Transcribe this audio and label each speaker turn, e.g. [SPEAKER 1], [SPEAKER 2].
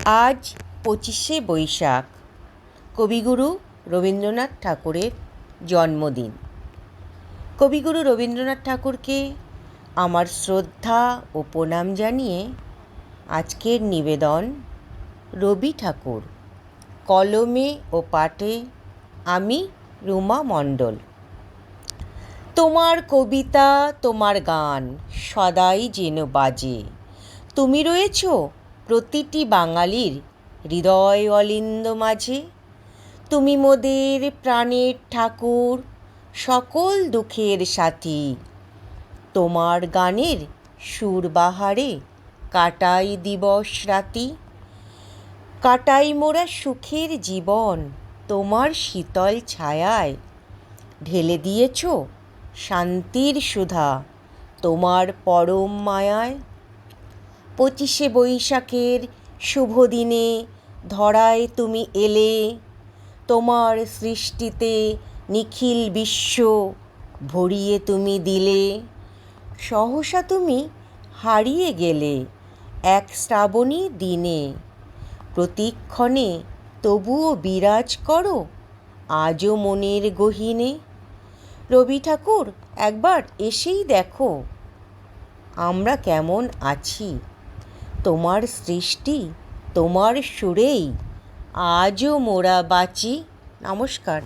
[SPEAKER 1] আজ 25শে বৈশাখ, কবিগুরু রবীন্দ্রনাথ ঠাকুরের জন্মদিন। কবিগুরু রবীন্দ্রনাথ ঠাকুরকে আমার শ্রদ্ধা ও প্রণাম জানিয়ে আজকের নিবেদন রবি ঠাকুর, কলমে ও পাঠে আমি রুমা মণ্ডল। তোমার কবিতা, তোমার গান সদাই যেন বাজে। তুমি রয়েছ প্রতিটি বাঙালির হৃদয় অলিন্দ মাঝে। তুমি মোদের প্রাণের ঠাকুর, সকল দুঃখের সাথী। তোমার গানের সুরবাহারে কাটাই দিবস রাতি। কাটাই মোরা সুখের জীবন তোমার শীতল ছায়ায়। ঢেলে দিয়েছ শান্তির সুধা তোমার পরম মায়ায়। 25শে বৈশাখের শুভ দিনে ধরায় তুমি এলে। তোমার সৃষ্টিতে নিখিল বিশ্ব ভরিয়ে তুমি দিলে। সহসা তুমি হারিয়ে গেলে এক শ্রাবণী দিনে। প্রতিক্ষণে তবুও বিরাজ করো আজও মনের গহীনে। রবি ঠাকুর, একবার এসেই দেখো আমরা কেমন আছি। তোমার সৃষ্টি, তোমার সুরেই আজও মোরা বাঁচি। নমস্কার।